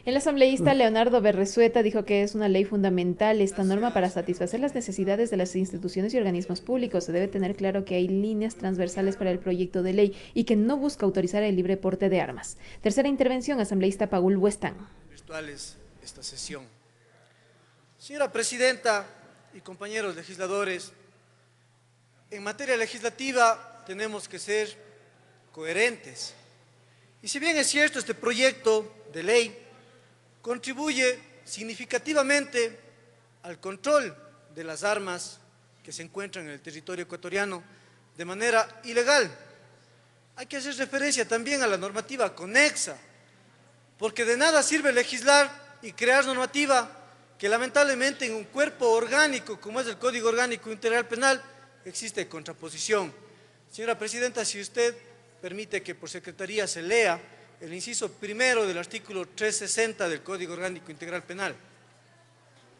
El asambleísta Leonardo Berresueta dijo que es una ley fundamental esta norma para satisfacer las necesidades de las instituciones y organismos públicos. Se debe tener claro que hay líneas transversales para el proyecto de ley y que no busca autorizar el libre porte de armas. Tercera intervención, asambleísta Paul Huestán. Virtuales esta sesión. Señora Presidenta y compañeros legisladores, en materia legislativa tenemos que ser coherentes. Y si bien es cierto, este proyecto de ley contribuye significativamente al control de las armas que se encuentran en el territorio ecuatoriano de manera ilegal. Hay que hacer referencia también a la normativa conexa, porque de nada sirve legislar y crear normativa que lamentablemente en un cuerpo orgánico como es el Código Orgánico Integral Penal existe contraposición. Señora Presidenta, si usted permite que por secretaría se lea el inciso primero del artículo 360 del Código Orgánico Integral Penal.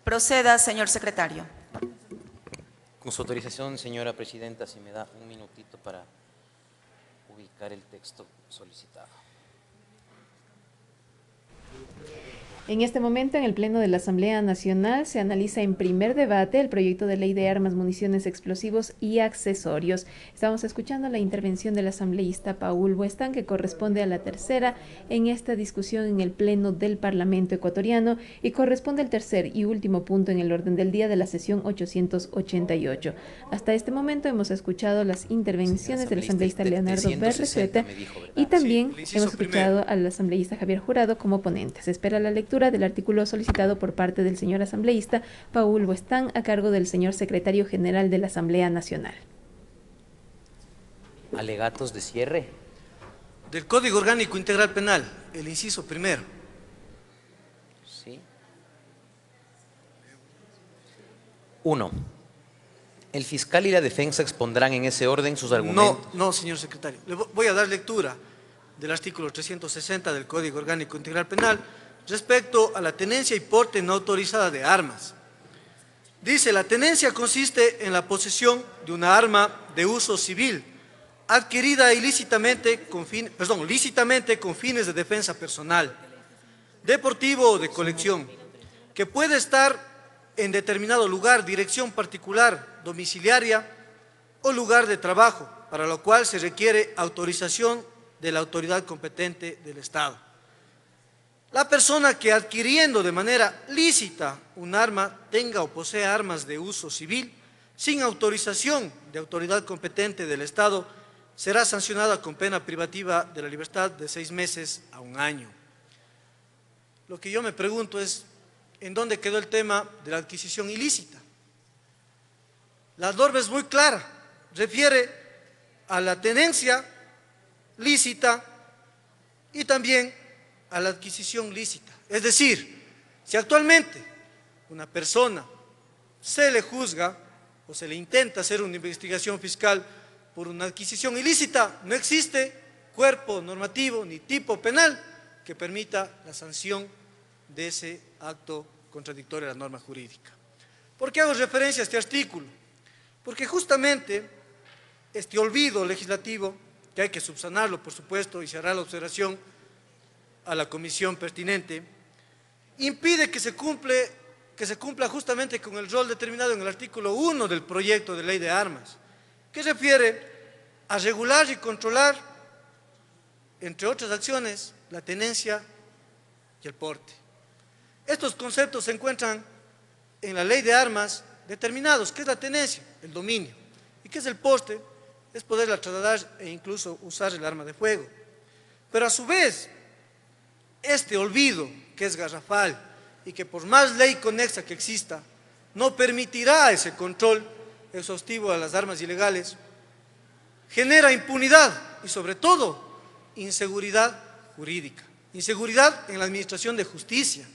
Proceda, señor secretario. Con su autorización, señora Presidenta, si me da un minutito para ubicar el texto solicitado. En este momento, en el Pleno de la Asamblea Nacional, se analiza en primer debate el proyecto de ley de armas, municiones, explosivos y accesorios. Estamos escuchando la intervención del asambleísta Paul Huestán, que corresponde a la tercera en esta discusión en el Pleno del Parlamento ecuatoriano y corresponde al tercer y último punto en el orden del día de la sesión 888. Hasta este momento hemos escuchado las intervenciones del asambleísta Leonardo Berresueta y también hemos escuchado al asambleísta Javier Jurado como ponente. Se espera la lectura del artículo solicitado por parte del señor asambleísta Paul Huestán a cargo del señor secretario general de la Asamblea Nacional. Alegatos de cierre. Del Código Orgánico Integral Penal, el inciso primero. Sí. 1. El fiscal y la defensa expondrán en ese orden sus argumentos. No, señor secretario. Le voy a dar lectura del artículo 360 del Código Orgánico Integral Penal respecto a la tenencia y porte no autorizada de armas. Dice, la tenencia consiste en la posesión de una arma de uso civil, adquirida lícitamente con fines de defensa personal, deportivo o de colección, que puede estar en determinado lugar, dirección particular, domiciliaria o lugar de trabajo, para lo cual se requiere autorización de la autoridad competente del Estado. La persona que adquiriendo de manera lícita un arma tenga o posea armas de uso civil sin autorización de autoridad competente del Estado será sancionada con pena privativa de la libertad de 6 meses a 1 año. Lo que yo me pregunto es, ¿en dónde quedó el tema de la adquisición ilícita? La norma es muy clara, refiere a la tenencia lícita y también a la adquisición lícita. Es decir, si actualmente una persona se le juzga o se le intenta hacer una investigación fiscal por una adquisición ilícita, no existe cuerpo normativo ni tipo penal que permita la sanción de ese acto contradictorio a la norma jurídica. ¿Por qué hago referencia a este artículo? Porque justamente este olvido legislativo, que hay que subsanarlo, por supuesto, y se hará la observación a la comisión pertinente, impide que se cumpla justamente con el rol determinado en el artículo 1 del proyecto de ley de armas, que refiere a regular y controlar, entre otras acciones, la tenencia y el porte. Estos conceptos se encuentran en la ley de armas determinados. ¿Qué es la tenencia? El dominio. ¿Y qué es el porte? Es poderla trasladar e incluso usar el arma de fuego. Pero a su vez, este olvido, que es garrafal y que por más ley conexa que exista, no permitirá ese control exhaustivo a las armas ilegales, genera impunidad y sobre todo inseguridad jurídica, inseguridad en la administración de justicia,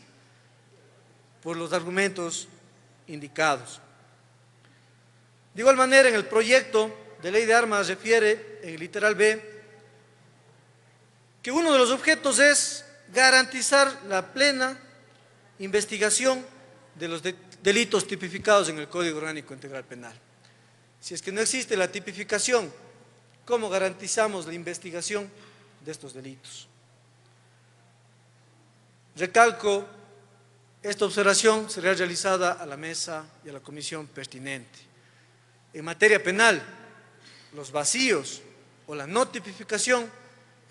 por los argumentos indicados. De igual manera, en el proyecto de ley de armas refiere, en el literal B, que uno de los objetos es garantizar la plena investigación de los delitos tipificados en el Código Orgánico Integral Penal. Si es que no existe la tipificación, ¿cómo garantizamos la investigación de estos delitos? Recalco, esta observación será realizada a la mesa y a la comisión pertinente. En materia penal, los vacíos o la no tipificación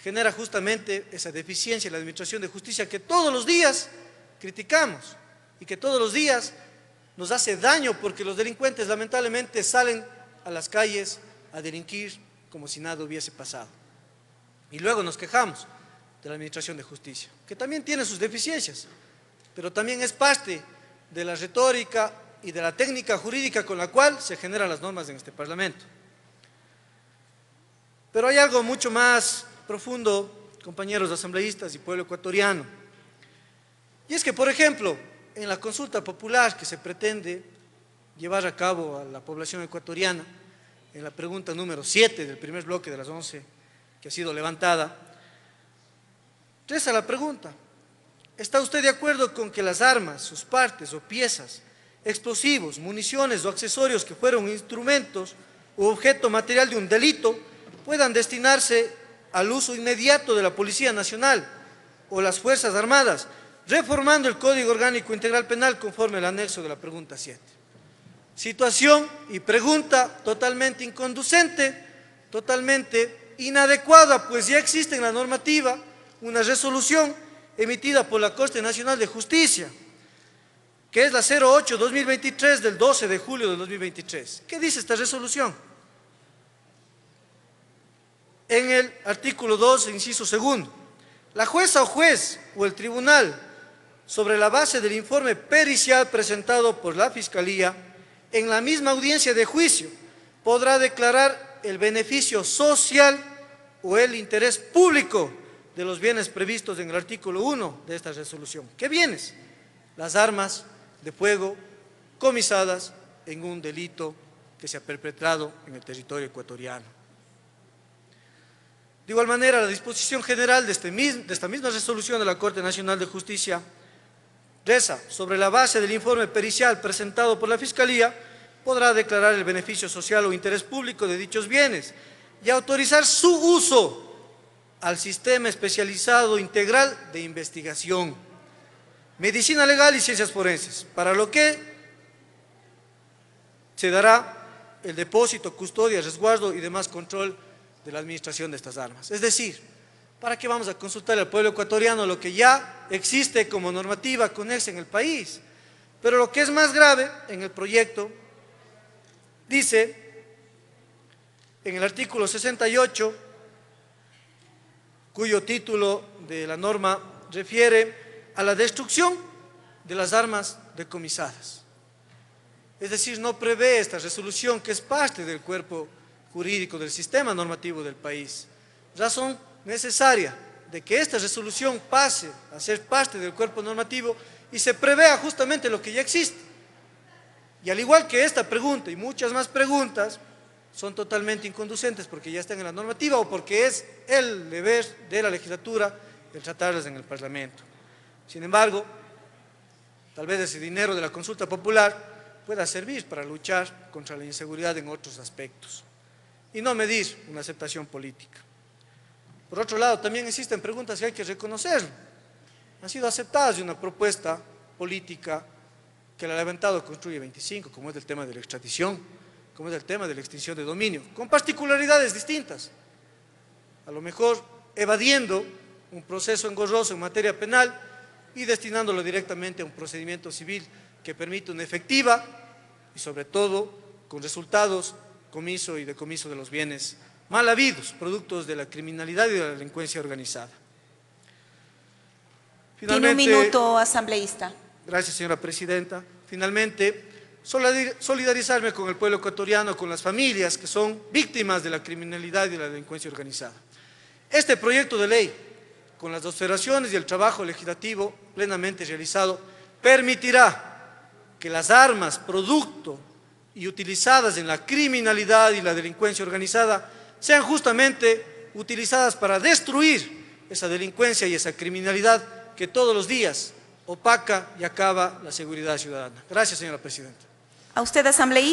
genera justamente esa deficiencia en la administración de justicia que todos los días criticamos y que todos los días nos hace daño porque los delincuentes lamentablemente salen a las calles a delinquir como si nada hubiese pasado. Y luego nos quejamos de la administración de justicia, que también tiene sus deficiencias, pero también es parte de la retórica y de la técnica jurídica con la cual se generan las normas en este Parlamento. Pero hay algo mucho más profundo, compañeros asambleístas y pueblo ecuatoriano, y es que, por ejemplo, en la consulta popular que se pretende llevar a cabo a la población ecuatoriana, en la pregunta número 7 del primer bloque de las 11 que ha sido levantada, reza la pregunta: ¿está usted de acuerdo con que las armas, sus partes o piezas, explosivos, municiones o accesorios que fueron instrumentos u objeto material de un delito puedan destinarse al uso inmediato de la Policía Nacional o las Fuerzas Armadas, reformando el Código Orgánico Integral Penal conforme al anexo de la pregunta 7? Situación y pregunta totalmente inconducente, totalmente inadecuada, pues ya existe en la normativa una resolución emitida por la Corte Nacional de Justicia, que es la 08-2023 del 12 de julio del 2023. ¿Qué dice esta resolución? En el artículo 2, inciso segundo, la jueza o juez o el tribunal, sobre la base del informe pericial presentado por la Fiscalía, en la misma audiencia de juicio, podrá declarar el beneficio social o el interés público de los bienes previstos en el artículo 1 de esta resolución. ¿Qué bienes? Las armas de fuego comisadas en un delito que se ha perpetrado en el territorio ecuatoriano. De igual manera, la disposición general de esta misma resolución de la Corte Nacional de Justicia reza: sobre la base del informe pericial presentado por la Fiscalía, podrá declarar el beneficio social o interés público de dichos bienes y autorizar su uso al Sistema Especializado Integral de Investigación, Medicina Legal y Ciencias Forenses, para lo que se dará el depósito, custodia, resguardo y demás control de la administración de estas armas. Es decir, ¿para qué vamos a consultar al pueblo ecuatoriano lo que ya existe como normativa conexa en el país? Pero lo que es más grave, en el proyecto dice, en el artículo 68, cuyo título de la norma refiere a la destrucción de las armas decomisadas. Es decir, no prevé esta resolución, que es parte del cuerpo jurídico del sistema normativo del país, razón necesaria de que esta resolución pase a ser parte del cuerpo normativo y se prevea justamente lo que ya existe. Y al igual que esta pregunta y muchas más preguntas son totalmente inconducentes porque ya están en la normativa o porque es el deber de la legislatura el tratarlas en el Parlamento. Sin embargo, tal vez ese dinero de la consulta popular pueda servir para luchar contra la inseguridad en otros aspectos y no medir una aceptación política. Por otro lado, también existen preguntas que hay que reconocer. Han sido aceptadas de una propuesta política que la ha levantado Construye 25, como es el tema de la extradición, como es el tema de la extinción de dominio, con particularidades distintas. A lo mejor evadiendo un proceso engorroso en materia penal y destinándolo directamente a un procedimiento civil que permite una efectiva y sobre todo con resultados comiso y decomiso de los bienes mal habidos, productos de la criminalidad y de la delincuencia organizada. Tiene un minuto, asambleísta. Gracias, señora presidenta. Finalmente, solidarizarme con el pueblo ecuatoriano, con las familias que son víctimas de la criminalidad y de la delincuencia organizada. Este proyecto de ley, con las observaciones y el trabajo legislativo plenamente realizado, permitirá que las armas, producto y utilizadas en la criminalidad y la delincuencia organizada sean justamente utilizadas para destruir esa delincuencia y esa criminalidad que todos los días opaca y acaba la seguridad ciudadana. Gracias, señora presidenta. A usted, asambleísta.